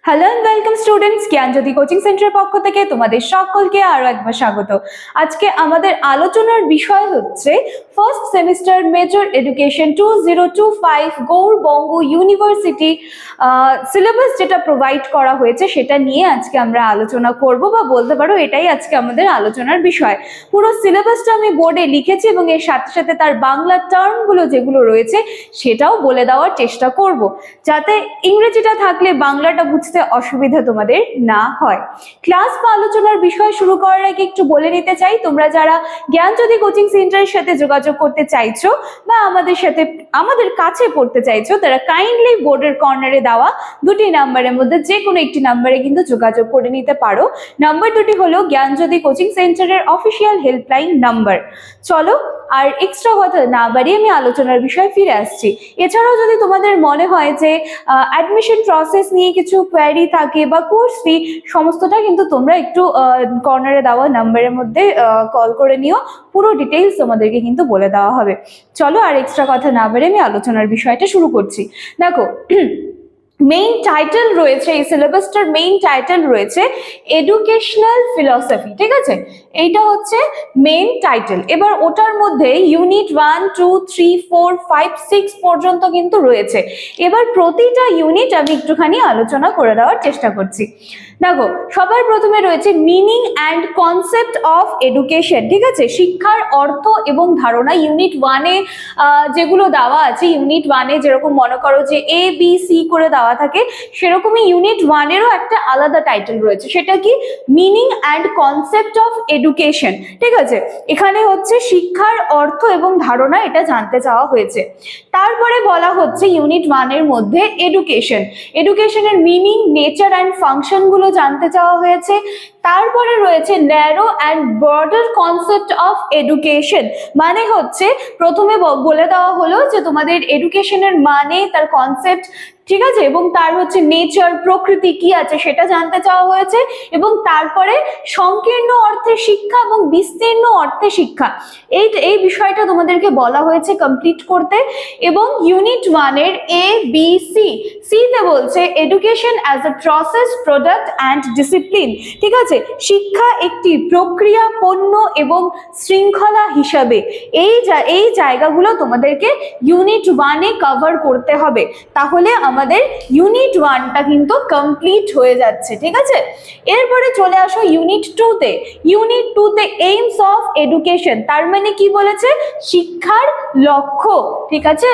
Hello and welcome students, Gyanjyoti coaching সেন্টারের পক্ষ থেকে তোমাদের সকলকে আরো একবার স্বাগত। আজকে আমাদের আলোচনার বিষয় হচ্ছে first semester major education 2025 Gour Banga university syllabus যেটা প্রোভাইড করা হয়েছে সেটা নিয়ে আজকে আমরা আলোচনা করব, বা বলতে পারো এটাই আজকে আমাদের আলোচনার বিষয়। পুরো সিলেবাসটা আমি বোর্ডে লিখেছি এবং এর সাথে সাথে তার বাংলা টার্মগুলো যেগুলো রয়েছে সেটাও বলে দেওয়ার চেষ্টা করব, যাতে ইংরেজিটা থাকলে বাংলাটা বুঝতে অসুবিধা তোমাদের না হয়। ক্লাস বা আলোচনার বিষয় শুরু করার আগে একটু বলে নিতে চাই, তোমরা যারা জ্ঞানজ্যোতি কোচিং সেন্টারের সাথে যোগাযোগ করতে চাইছো বা আমাদের কাছে পড়তে চাইছো, তারা কাইন্ডলি বোর্ডের কর্নারে দেওয়া দুটি নাম্বারের মধ্যে যে কোনো একটি নাম্বারে কিন্তু যোগাযোগ করে নিতে পারো। নাম্বার দুটি হলো জ্ঞানজ্যোতি কোচিং সেন্টারের অফিসিয়াল হেল্পলাইন নাম্বার। চলো আর এক্সট্রা কথা না বাড়িয়ে আমি আলোচনার বিষয়ে ফিরে আসছি। এছাড়াও যদি তোমাদের মনে হয় যে অ্যাডমিশন প্রসেস নিয়ে কিছু কোয়ারি থাকে বা কোর্স ফি, সমস্তটা কিন্তু তোমরা একটু কর্নারে দেওয়া নাম্বারের মধ্যে কল করে নিও, পুরো ডিটেইলস তোমাদেরকে কিন্তু বলে দেওয়া হবে। চলো আর এক্সট্রা কথা না বাড়িয়ে আমি আলোচনার বিষয়টা শুরু করছি। দেখো, মেইন টাইটেল রয়েছে, এই সিলেবাসটার মেইন টাইটেল রয়েছে এডুকেশনাল ফিলসফি। ঠিক আছে, এইটা হচ্ছে মেইন টাইটেল। এবার ওটার মধ্যে ইউনিট 1, 2, 3, 4, 5, 6 পর্যন্ত কিন্তু রয়েছে। এবার প্রতিটা ইউনিট আমি একটুখানি আলোচনা করে দেওয়ার চেষ্টা করছি। দেখো, সবার প্রথমে রয়েছে meaning and concept of education. ঠিক আছে, শিক্ষার অর্থ এবং ধারণা। ইউনিট 1-এ যেগুলো দেওয়া আছে, ইউনিট 1-এ যেরকম মনে করো যে ABC করে দেওয়া থাকে, সেরকমই ইউনিট 1-এরও একটা আলাদা টাইটেল রয়েছে, সেটা কি? Meaning and concept of education. ঠিক আছে, এখানে হচ্ছে শিক্ষার অর্থ এবং ধারণা, এটা জানতে চাওয়া হয়েছে। তারপরে বলা হচ্ছে ইউনিট 1-এর মধ্যে এডুকেশনের মিনিং, নেচার অ্যান্ড ফাংশন গুলো জানতে চাওয়া হয়েছে। তারপরে রয়েছে narrow and broader concept of education, মানে হচ্ছে প্রথমে বলে দেওয়া হলো যে তোমাদের এডুকেশনের মানে, তার কনসেপ্ট, ঠিক আছে, এবং তার হচ্ছে নেচার, প্রকৃতি কি আছে সেটা জানতে চাওয়া হয়েছে। এবং তারপরে সংকীর্ণ অর্থে শিক্ষা এবং বিস্তীর্ণ অর্থে শিক্ষা, এই বিষয়টা তোমাদেরকে বলা হয়েছে কমপ্লিট করতে। এবং ইউনিট 1-এর সিতে বলছে education as a process, product and discipline. ঠিক আছে, শিক্ষা একটি প্রক্রিয়া, পণ্য এবং শৃঙ্খলা হিসাবে। এই জায়গাগুলো তোমাদেরকে ইউনিট 1-এ কভার করতে হবে, তাহলে আমাদের ইউনিট 1টা কিন্তু কমপ্লিট হয়ে যাচ্ছে। ঠিক আছে, এরপরে চলে আসো ইউনিট 2-তে। ইউনিট 2-তে এইমস অফ এডুকেশন, তার মানে কি বলেছে? শিক্ষার লক্ষ্য। ঠিক আছে,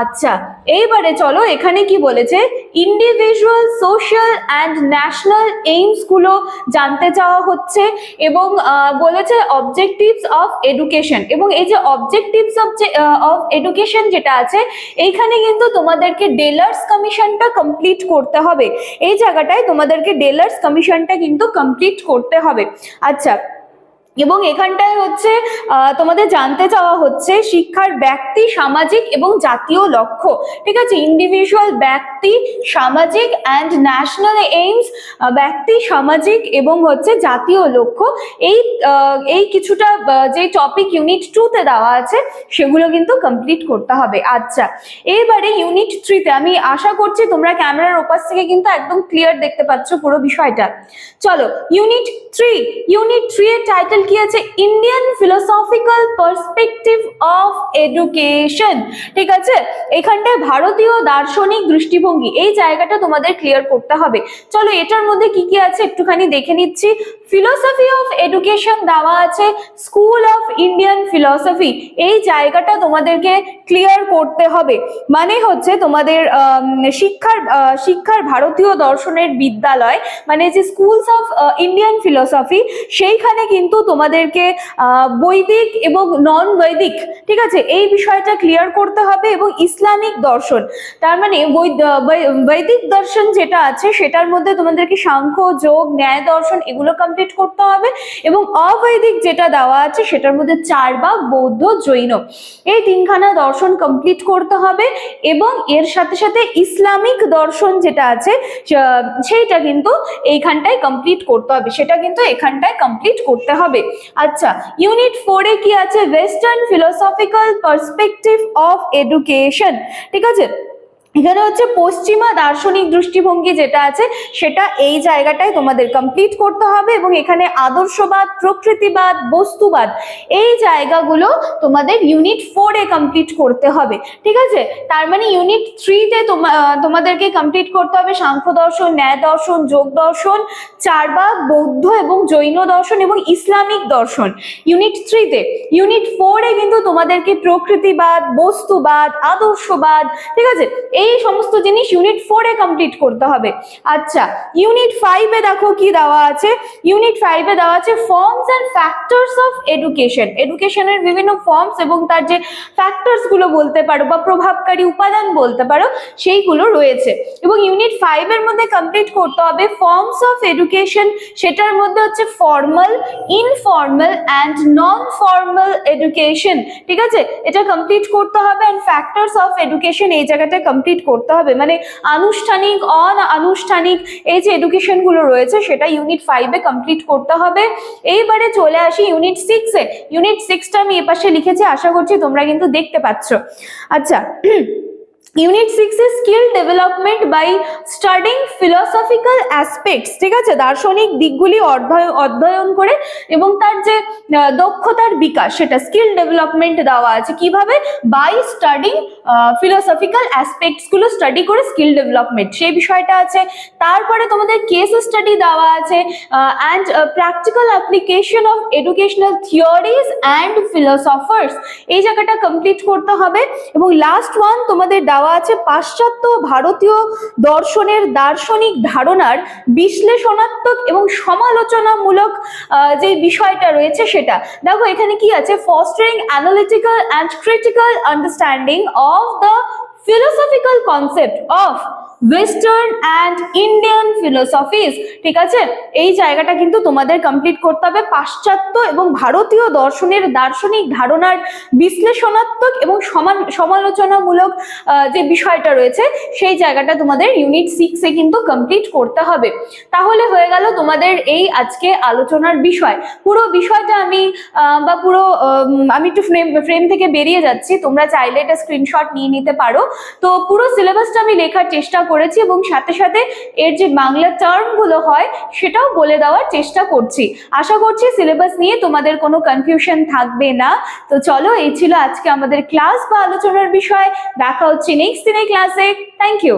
আচ্ছা, এইবারে চলো এখানে কি বলেছে, individual, social and national aims গুলো জানতে চাওয়া হচ্ছে। এবং বলেছে অবজেক্টিভস অফ এডুকেশন, এবং এই যে অবজেক্টিভস অফ এডুকেশন যেটা আছে, এইখানে কিন্তু তোমাদেরকে ডেলার্স কমিশনটা কমপ্লিট করতে হবে। এই জায়গাটায় তোমাদেরকে ডেলার্স কমিশনটা কিন্তু কমপ্লিট করতে হবে। আচ্ছা, এবং এখানটায় হচ্ছে তোমাদের জানতে চাওয়া হচ্ছে শিক্ষার ব্যক্তি, সামাজিক এবং জাতীয় লক্ষ্য। ঠিক আছে, ইন্ডিভিজুয়াল, ব্যক্তি, সামাজিক অ্যান্ড ন্যাশনাল এইমস, ব্যক্তি, সামাজিক এবং হচ্ছে জাতীয় লক্ষ্য। এই কিছুটা যে টপিক ইউনিট 2-তে দেওয়া আছে সেগুলো কিন্তু কমপ্লিট করতে হবে। আচ্ছা, এবারে ইউনিট 3-তে, আমি আশা করছি তোমরা ক্যামেরার ওপাশ থেকে কিন্তু একদম ক্লিয়ার দেখতে পাচ্ছ পুরো বিষয়টা। চলো, ইউনিট 3 এর টাইটেল কি আছে? Indian philosophical perspective of education. ঠিক আছে, এখানটায় ভারতীয় দার্শনিক দৃষ্টিভঙ্গি, এই জায়গাটা তোমাদের ক্লিয়ার করতে হবে। চলো, এটার মধ্যে কি কি আছে একটুখানি দেখে নিচ্ছি। ফিলোসফি অফ এডুকেশন দেওয়া আছে, স্কুল অফ ইন্ডিয়ান ফিলোসফি, এই জায়গাটা তোমাদেরকে ক্লিয়ার করতে হবে। মানে হচ্ছে তোমাদের শিক্ষার ভারতীয় দর্শনের বিদ্যালয়, মানে যে স্কুলস অফ ইন্ডিয়ান ফিলোসফি, সেইখানে কিন্তু তোমাদেরকে বৈদিক এবং নন বৈদিক, ঠিক আছে, এই বিষয়টা ক্লিয়ার করতে হবে। এবং ইসলামিক দর্শন, তার মানে বৈদিক দর্শন যেটা আছে সেটার মধ্যে তোমাদেরকে সাংখ্য, যোগ, ন্যায় দর্শন এগুলো কমপ্লিট করতে হবে। এবং অবৈদিক যেটা দেওয়া আছে সেটার মধ্যে চার্বাক, বৌদ্ধ, জৈন, এই তিনখানা দর্শন কমপ্লিট করতে হবে। এবং এর সাথে সাথে ইসলামিক দর্শন যেটা আছে সেইটা কিন্তু এইখানটায় কমপ্লিট করতে হবে, সেটা কিন্তু এখানটায় কমপ্লিট করতে হবে। আচ্ছা, ইউনিট 4-এ কি আছে? Western philosophical perspective of education. ঠিক আছে, এখানে হচ্ছে পশ্চিমা দার্শনিক দৃষ্টিভঙ্গি যেটা আছে সেটা এই জায়গাটায় তোমাদের কমপ্লিট করতে হবে, এবং এখানে আদর্শবাদ, প্রকৃতিবাদ, বস্তুবাদ এই জায়গাগুলো তোমাদের ইউনিট 4 এ কমপ্লিট করতে হবে। ঠিক আছে, তার মানে ইউনিট 3 তে তোমাদেরকে কমপ্লিট করতে হবে সাংখ্য দর্শন, ন্যায় দর্শন, যোগ দর্শন, চারবাক, বৌদ্ধ এবং জৈন দর্শন এবং ইসলামিক দর্শন ইউনিট 3 তে। ইউনিট 4 এ কিন্তু তোমাদেরকে প্রকৃতিবাদ, বস্তুবাদ, আদর্শবাদ, ঠিক আছে, এই সমস্ত জিনিস ইউনিট 4 এ কমপ্লিট করতে হবে। আচ্ছা, ইউনিট 5 এ দেখো কি দেওয়া আছে। ইউনিট 5 এ দেওয়া আছে forms and factors of education. এডুকেশনের বিভিন্ন ফর্মস এবং তার যে ফ্যাক্টরস গুলো বলতে পারো বা প্রভাবকারী উপাদান বলতে পারো সেইগুলো রয়েছে। এবং ইউনিট 5 এর মধ্যে কমপ্লিট করতে হবে ফর্মস অফ এডুকেশন, সেটার মধ্যে হচ্ছে formal, informal and non formal education. ঠিক আছে, এটা কমপ্লিট করতে হবে। অ্যান্ড ফ্যাক্টরস অফ এডুকেশন এই জায়গাটা কমপ্লিট করতে হবে, মানে আনুষ্ঠানিক, অনানুষ্ঠানিক এই যে এডুকেশন গুলো রয়েছে সেটা ইউনিট 5 এ কমপ্লিট করতে হবে। এইবারে চলে আসি ইউনিট 6 এ। ইউনিট 6টা আমি এপাশে লিখেছি, আশা করছি তোমরা কিন্তু দেখতে পাচ্ছ। আচ্ছা, ইউনিট 6 এ skill development by studying philosophical aspects. ঠিক আছে, দার্শনিক দিকগুলি অধ্যয়ন করে এবং তার যে দক্ষতার বিকাশ সেটা স্কিল ডেভেলপমেন্ট দেওয়া আছে। কিভাবে? বাই স্টাডিং ফিলোসফিক্যাল অ্যাসপেক্টস গুলো স্টাডি করে স্কিল ডেভেলপমেন্ট সেই বিষয়টা আছে। তারপরে তোমাদের কেস স্টাডি দেওয়া আছে and practical application of educational theories and philosophers এই জায়গাটা কমপ্লিট করতে হবে। এবং লাস্ট ওয়ান তোমাদের দেওয়া আছে পাশ্চাত্য ভারতীয় দর্শনের দার্শনিক ধারণার বিশ্লেষণাত্মক এবং সমালোচনামূলক যে বিষয়টা রয়েছে সেটা। দেখো এখানে কি আছে, fostering analytical and critical understanding of the philosophical concept of western and Indian philosophies. ঠিক আছে, এই জায়গাটা কিন্তু তোমাদের কমপ্লিট করতে হবে। পাশ্চাত্য এবং ভারতীয় দর্শনের দার্শনিক ধারণার বিশ্লেষণাত্মক এবং সমালোচনামূলক যে বিষয়টা রয়েছে সেই জায়গাটা তোমাদের ইউনিট 6 এ কিন্তু কমপ্লিট করতে হবে। তাহলে হয়ে গেল তোমাদের এই আজকে আলোচনার বিষয়। পুরো বিষয়টা আমি একটু ফ্রেম থেকে বেরিয়ে যাচ্ছি, তোমরা চাইলে এটা স্ক্রিনশট নিয়ে নিতে পারো। তো পুরো সিলেবাসটা আমি লেখার চেষ্টা করেছি এবং সাথে সাথে এর যে বাংলা টার্ম গুলো হয় সেটাও বলে দেওয়ার চেষ্টা করছি। আশা করছি সিলেবাস নিয়ে তোমাদের কোনো কনফিউশন থাকবে না। তো চলো, এই ছিল আজকে আমাদের ক্লাস বা আলোচনার বিষয়। দেখা হচ্ছে নেক্সট দিনের ক্লাসে। Thank you.